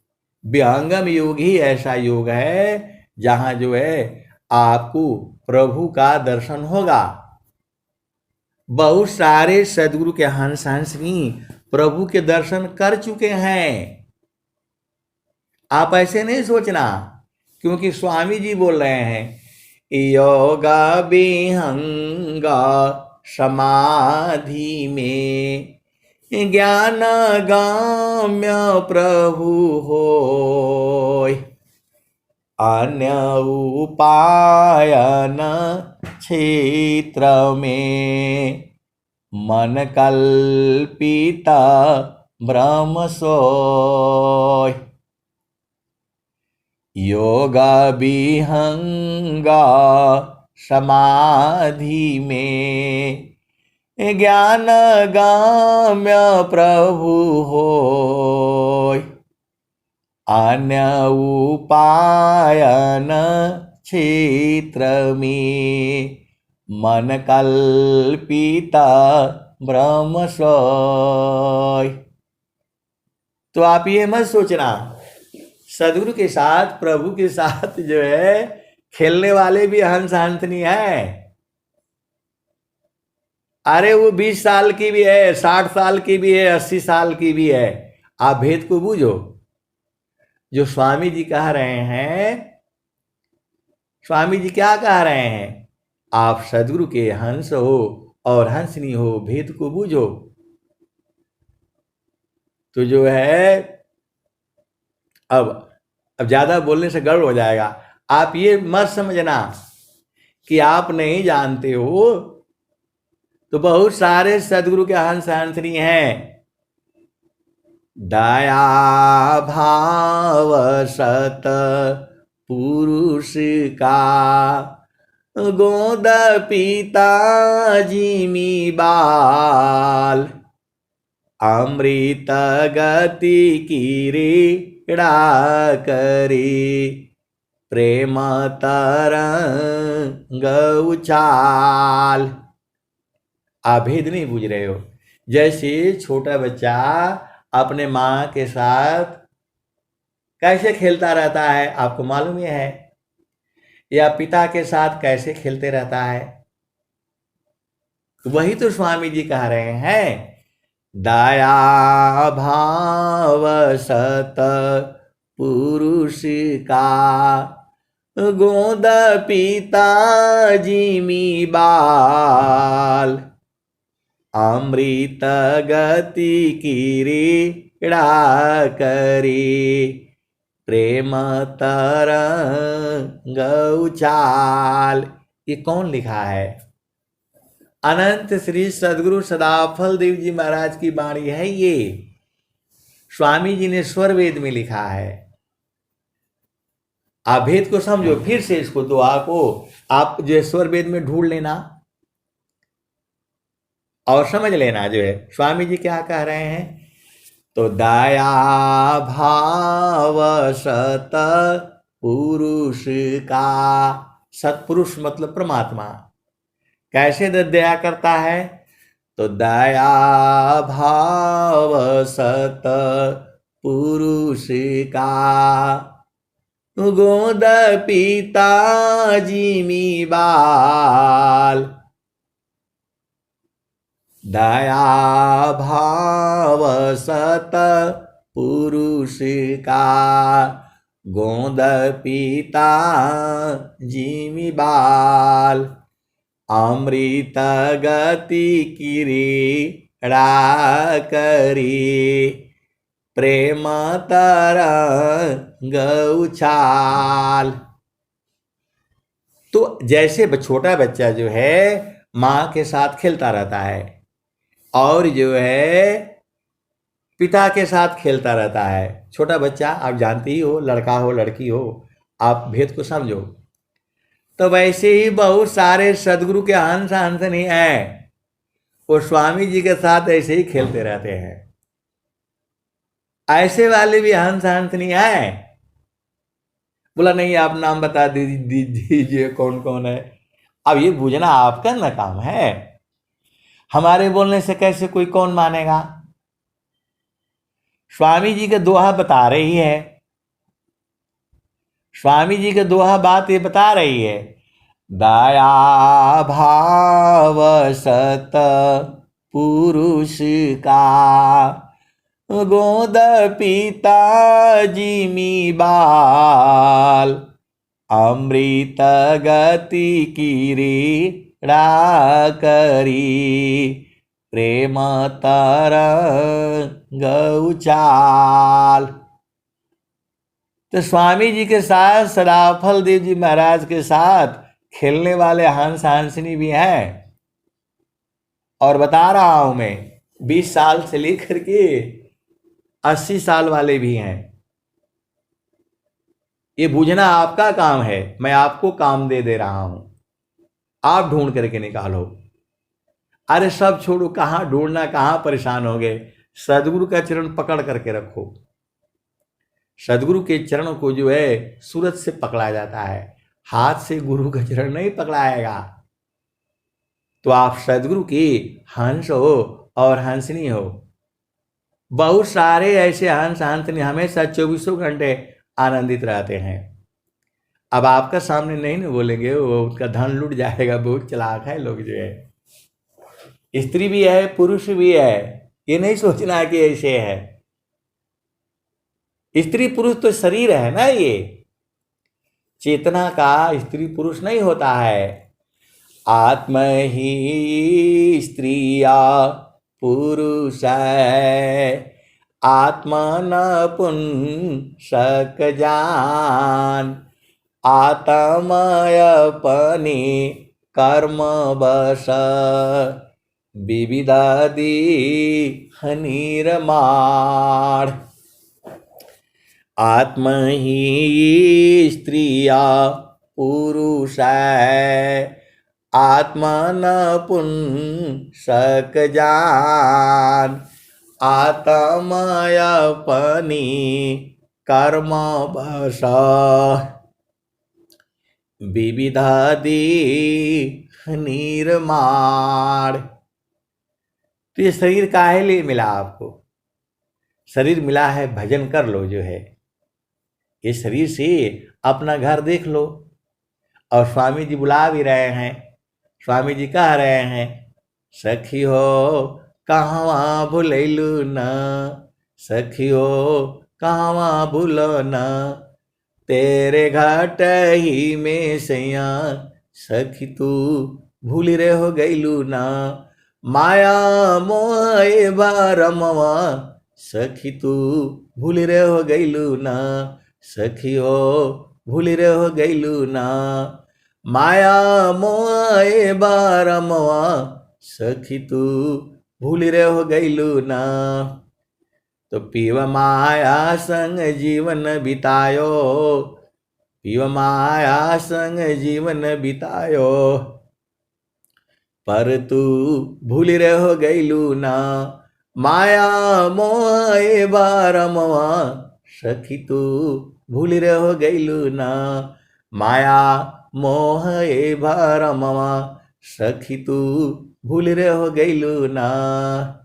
विहंगम योग ही ऐसा योग है जहां जो है आपको प्रभु का दर्शन होगा। बहुत सारे सदगुरु के हंस हंसनी प्रभु के दर्शन कर चुके हैं। आप ऐसे नहीं सोचना, क्योंकि स्वामी जी बोल रहे हैं योगा विहंगा समाधि में ज्ञान गाम्य प्रभु होय, अन्य उपाय न क्षेत्र में मन कल्पिता ब्रह्म सोय। योगा विहंगा समाधि में ज्ञान गाम्य प्रभु होय, अन्य उपाय न क्षेत्र में मन कल्पिता ब्रह्म सोय। तो आप ये मत सोचना सदगुरु के साथ प्रभु के साथ जो है खेलने वाले भी हंस हंसनी है। अरे वो 20 साल की भी है, 60 साल की भी है, 80 साल की भी है। आप भेद को बूझो। जो स्वामी जी कह रहे हैं, स्वामी जी क्या कह रहे हैं? आप सदगुरु के हंस हो और हंसनी हो, भेद को बूझो। तो जो है अब ज्यादा बोलने से गड़बड़ हो जाएगा। आप ये मत समझना कि आप नहीं जानते हो, तो बहुत सारे सदगुरु के हंस हंसनी हैं। दया भाव सत पुरुष का, गोद पीता जिमी बाल, अमृत गति कीरीड़ा करी, प्रेम तरंग उछाल। आप भेद नहीं बूझ रहे हो। जैसे छोटा बच्चा अपने माँ के साथ कैसे खेलता रहता है, आपको मालूम ही है, या पिता के साथ कैसे खेलते रहता है। वही तो स्वामी जी कह रहे हैं, दया भाव सत पुरुष का, गोद पीता जिमी बाल, अमृत गति कीरीड़ा करी, प्रेम तरंग उछाल। ये कौन लिखा है? अनंत श्री सदगुरु सदाफल देव जी महाराज की वाणी है ये। स्वामी जी ने स्वर वेद में लिखा है। आप भेद को समझो, फिर से इसको दुआ को आप जो स्वर वेद में ढूंढ लेना और समझ लेना जो है स्वामी जी क्या कह रहे हैं। तो दया भाव सत पुरुष का, सतपुरुष मतलब परमात्मा कैसे दया करता है? तो दया भाव सत पुरुष का, गोद पीता जिमी बाल, दया भाव सत पुरुष का, गोद पीता जिमी बाल, अमृत गति कीरीड़ा करी, प्रेम तरंग उछाल। तो जैसे छोटा बच्चा जो है माँ के साथ खेलता रहता है और जो है पिता के साथ खेलता रहता है। छोटा बच्चा आप जानते ही हो, लड़का हो लड़की हो, आप भेद को समझो। तो वैसे ही बहुत सारे सदगुरु के हंस हंसनी हैं, वो स्वामी जी के साथ ऐसे ही खेलते रहते हैं। ऐसे वाले भी हंस हंसनी हैं। बोला नहीं आप नाम बता दीजिए कौन कौन है। अब ये बूझना आपका ना काम है, हमारे बोलने से कैसे कोई कौन मानेगा। स्वामी जी के दोहा बता रही है, स्वामी जी के दोहा बात ये बता रही है, दया भाव सत पुरुष का, गोद पीता जिमी बाल, अमृत गति कीरीड़ा करी, प्रेम तरंग उछाल। तो स्वामी जी के साथ सदाफल देव जी महाराज के साथ खेलने वाले हंस हंसनी भी हैं। और बता रहा हूं मैं 20 साल से लेकर के 80 साल वाले भी हैं। ये बूझना आपका काम है, मैं आपको काम दे रहा हूं, आप ढूंढ करके निकालो। अरे सब छोड़ो, कहां ढूंढना, कहां परेशान हो गए। सदगुरु का चरण पकड़ करके रखो। सदगुरु के चरणों को जो है सूरत से पकड़ा जाता है, हाथ से गुरु का चरण नहीं पकड़ाएगा। तो आप सदगुरु की हंस हो और हंसनी हो। बहुत सारे ऐसे हंस हंसनी हमेशा 24 घंटे आनंदित रहते हैं। अब आपका सामने नहीं ना बोलेंगे, वो उसका धन लूट जाएगा। बहुत चालाक है लोग जो है, स्त्री भी है पुरुष भी है, ये नहीं सोचना कि ऐसे है। स्त्री पुरुष तो शरीर है ना, ये चेतना का स्त्री पुरुष नहीं होता है। आत्म ही स्त्रिया पुरुष है, आत्मा न पुंसक जान, आत्मय अपने कर्म बस, विविधादि हनिर्माण। आत्म ही स्त्रिया पुरुष है, आत्मा न पुंसक जान, आत्मय अपनी कर्म बस, विविधादि निर्माण। तो ये शरीर काहे लिए मिला आपको? शरीर मिला है भजन कर लो जो है, ये शरीर से अपना घर देख लो। और स्वामी जी बुला भी रहे हैं, स्वामी जी कह रहे हैं, सखी हो कहवा भूलैलू न, सखी हो कहवा भूलो न, तेरे घाट ही में सैया, सखी तू भूल रे हो गईलू ना, माया मोह बारमवा, सखी तू भूल रे हो गईलू ना, सखी हो भूल रे हो गईलू ना, माया मोह बारमवा, सखी तू भूल रे हो गईलू ना। तो पीव माया संग जीवन बितायो, पीव माया संग जीवन बितायो, पर तू भूल रे हो गईलू ना, माया मोह बारमवा, सखी तू भूल रे हो गईलू ना, माया मोह बारमवा, सखी तू भूल रे हो गईलू ना।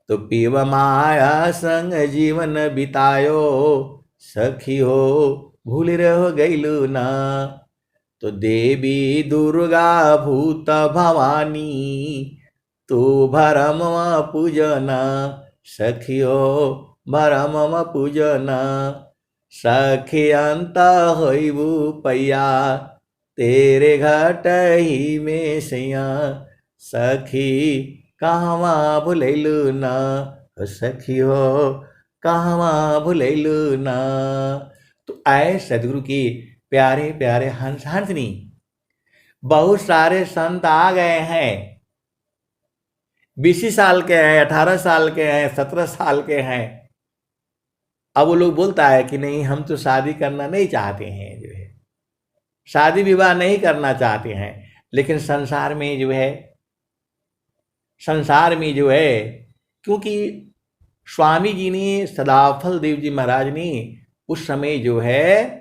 तो पीव माया संग जीवन बितायो, सखी हो भूल रे हो गईलू ना। तो देवी दुर्गा भूत भवानी, तू भरमवा पूजना, सखी हो भरमवा पूजना, सखी अंत होइबू पैया, तेरे घाट ही में सैया, सखी कहवा भूलैलू ना, सखी हो कहवा भूलैलू ना। तो आए सदगुरु की प्यारे प्यारे हंस हंसनी, बहुत सारे संत आ गए हैं, 20 साल के हैं, 18 साल के हैं, 17 साल के हैं। अब वो लोग बोलता है कि नहीं हम तो शादी करना नहीं चाहते हैं, जो है शादी विवाह नहीं करना चाहते हैं, लेकिन संसार में जो है, संसार में जो है, क्योंकि स्वामी जी ने, सदाफल देव जी महाराज ने उस समय जो है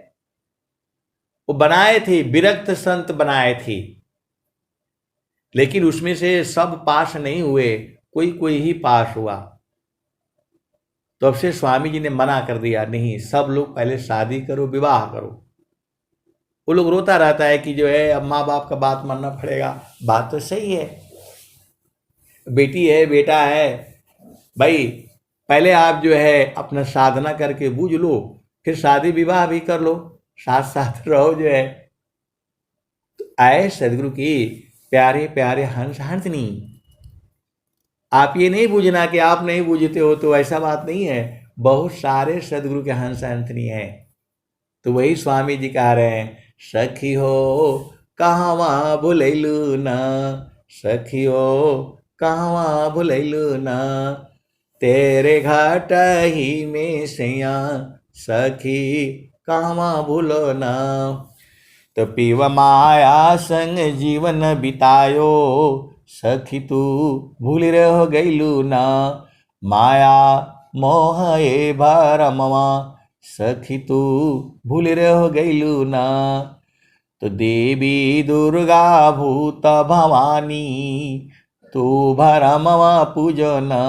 वो बनाए थे, विरक्त संत बनाए थे, लेकिन उसमें से सब पास नहीं हुए, कोई कोई ही पास हुआ। तो अब से स्वामी जी ने मना कर दिया, नहीं सब लोग पहले शादी करो, विवाह करो। वो लोग रोता रहता है कि जो है अब माँ बाप का बात मानना पड़ेगा। बात तो सही है, बेटी है बेटा है, भाई पहले आप जो है अपना साधना करके बूझ लो, फिर शादी विवाह भी कर लो, साथ साथ रहो जो है। तो आए सदगुरु की प्यारे प्यारे हंस हंसनी, आप ये नहीं बूझना कि आप नहीं बूझते हो, तो ऐसा बात नहीं है, बहुत सारे सदगुरु के हंस हंसनी है। तो वही स्वामी जी कह रहे हैं, सखी हो कहवा भूलैलू ना, सखी हो कहवा भूलैलू ना, तेरे घाट ही में सैया, सखी कहवा भूलो ना। तो पीव माया संग जीवन बितायो, सखी तू भूल रे हो गईलू ना, माया मोह भरमवा, सखी तू भूल रे हो गईलू ना। तो देवी दुर्गा भूत भवानी, तू भरमवा पूजना,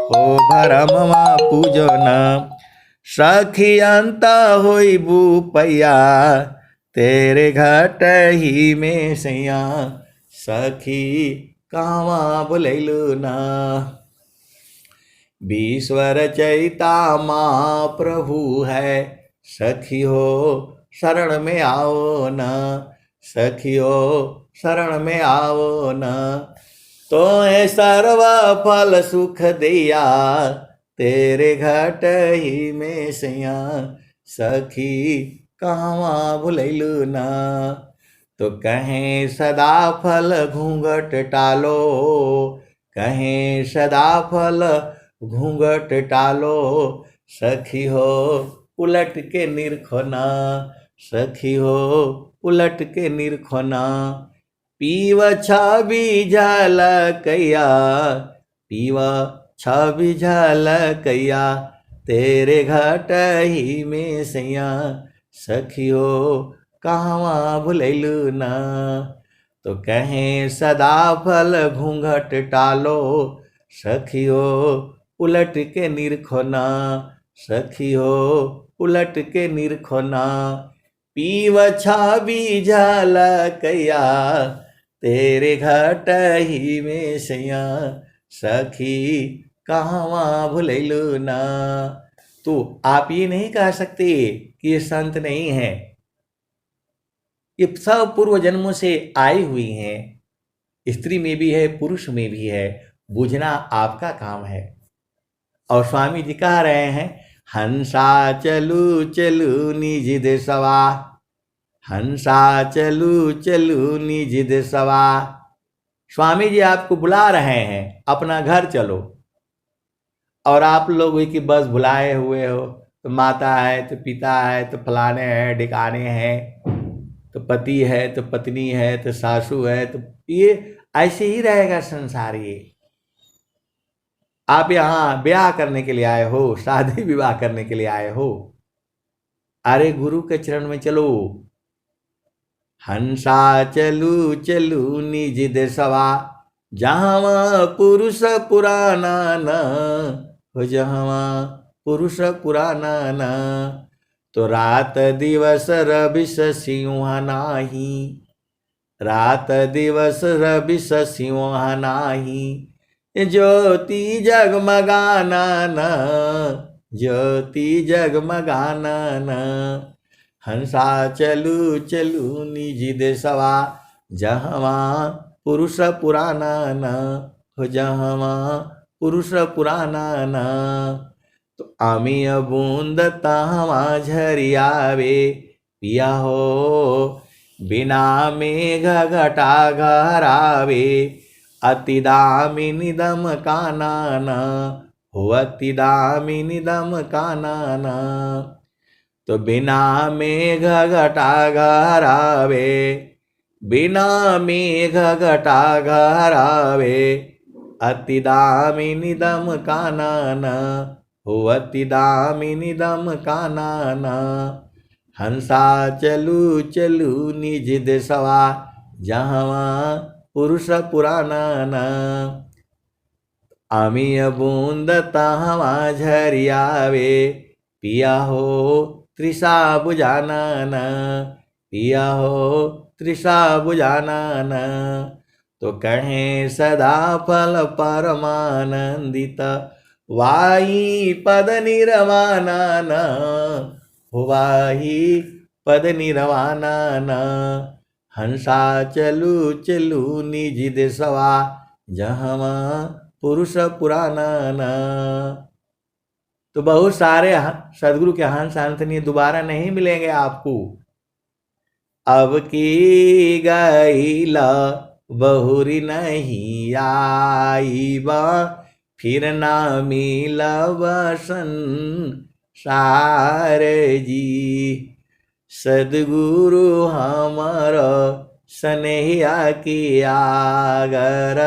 हो भरमवा पूजना, सखी अंत होइबू पैया, तेरे घाट ही में सैया, सखी कहवा भूलैलू ना। विश्व रचयिता माँ प्रभु है, सखी हो शरण में आओ न, सखी हो शरण में आओ न। तो है सर्व फल सुख दिया, तेरे घट ही में सैया, सखी कहवा भुलैलू ना। तो कहें सदा फल घूंघट टालो, कहें सदा फल घूंघट टालो, सखी हो उलट के निरखोना, सखी हो उलट के निरखोना। पीव छवि झलकैया, पीव छवि झलकैया, तेरे घट ही में सैया, सखी हो कहवा भुलैलू ना। तो कहें सदा फल घूंघट टालो, सखी हो उलट के निरखोना, सखी हो उलट के निरखोना। पीव छवि झलकैया, तेरे घट ही में सैया, सखी कहवा भुलैलू ना। तो आप ये नहीं कह सकते कि ये संत नहीं है, ये सब पूर्व जन्मों से आई हुई हैं, स्त्री में भी है पुरुष में भी है, बुझना आपका काम है। और स्वामी जी कह रहे हैं, हंसा चलू चलू निज देशवा, हंसा चलू चलू निज देशवा। स्वामी जी आपको बुला रहे हैं, अपना घर चलो। और आप लोग की बस बुलाए हुए हो, तो माता है तो पिता है तो फलाने हैं ढिकाने हैं, तो पति है तो पत्नी है तो सासू है, तो ये ऐसे ही रहेगा संसार। ये आप यहाँ ब्याह करने के लिए आए हो, शादी विवाह करने के लिए आए हो, अरे गुरु के चरण में चलो। हंसा चलू चलू निज देशवा, जहाँ पुरुष पुराना न हो, जहाँ पुरुष पुराना न। तो रात दिवस रविश सिंह नाही, रात दिवस रविश सिंह नाही, ज्योति जगमगाना न, ज्योति जगमगाना न। हंसा चलू चलू निज देशवा, जहाँ पुरुष पुराना न हो, जहाँ पुरुष पुराना न। तो आमी बूंद तहवा झरियावे, पिया हो बिना मेघ घटा घरावे, अति दामिनी दम काना न हो, अति दामिनी दम काना न। तो बिना मेघ घटा घरावे, बिना मेघ घटा घरावे, अति दामिनी दम काना न हो, अति दामिनी दम काना न। हंसा चलू चलू निज देशवा, जहाँ पुरुष पुराना न। आमी बूंद तहवा झरियावे, पिया हो तृषा बुझाना न, पिया हो तृषा बुझाना न। तो कहें सदा फल परमानंदित, वाही पद निर्वाणा न हो, वाही पद निर्वाणा न। हंसा चलू चलू निज देशवा, जहाँ पुरुष पुराना न। तो बहुत सारे सदगुरु के हंस संतनी दोबारा नहीं मिलेंगे आपको। अब की गईला बहुरी नहीं आईबा, फिर ना मिलबसन सार जी। सदगुरु हमारा स्नेहिया की आगर,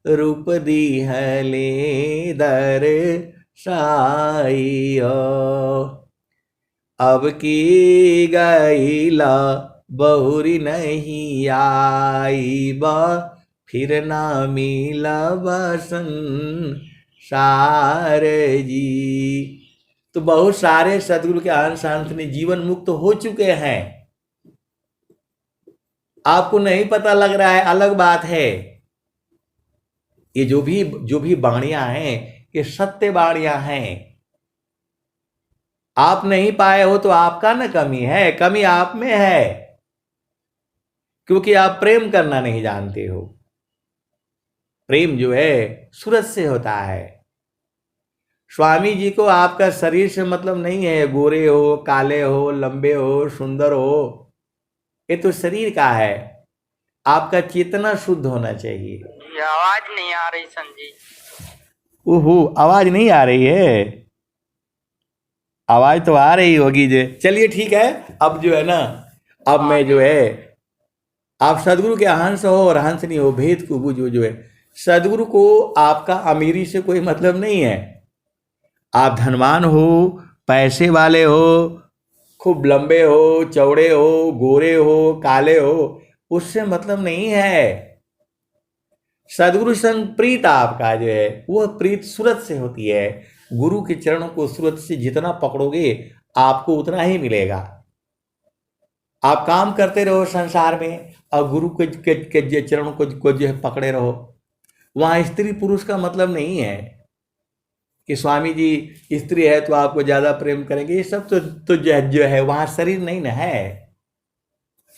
रूप दी है ले दर साइयो। अब की गईला बहुरी नहीं आईबा, फिर ना मिला बसन सार जी। तो बहुत सारे सदगुरु के अंश संत ने जीवन मुक्त हो चुके हैं, आपको नहीं पता लग रहा है, अलग बात है। ये जो भी बाणियां हैं, ये सत्य वाणियां हैं। आप नहीं पाए हो तो आपका न कमी है, कमी आप में है, क्योंकि आप प्रेम करना नहीं जानते हो। प्रेम जो है सूरज से होता है। स्वामी जी को आपका शरीर से मतलब नहीं है, गोरे हो, काले हो, लंबे हो, सुंदर हो, ये तो शरीर का है। आपका चेतना शुद्ध होना चाहिए। ये आवाज नहीं आ रही संजी। ओहो, आवाज नहीं आ रही है? आवाज तो आ रही होगी जे। चलिए ठीक है, अब जो है ना, अब मैं जो है, आप सदगुरु के हंस हो और हंस नहीं हो, भेद को बूझो। जो है सदगुरु को आपका अमीरी से कोई मतलब नहीं है। आप धनवान हो, पैसे वाले हो, खूब लंबे हो, चौड़े हो, गोरे हो, काले हो, उससे मतलब नहीं है। सदगुरु संग प्रीत आपका जो है वो प्रीत सूरत से होती है। गुरु के चरणों को सूरत से जितना पकड़ोगे आपको उतना ही मिलेगा। आप काम करते रहो संसार में और गुरु के चरणों को जो है पकड़े रहो। वहां स्त्री पुरुष का मतलब नहीं है कि स्वामी जी स्त्री है तो आपको ज्यादा प्रेम करेंगे, ये सब तो जो है वहां शरीर नहीं ना है,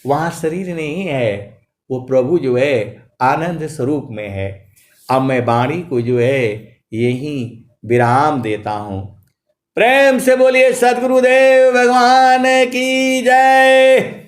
वहां शरीर नहीं है। वो प्रभु जो है आनंद स्वरूप में है। अब मैं वाणी को जो है यही विराम देता हूं। प्रेम से बोलिए सदगुरुदेव भगवान की जय।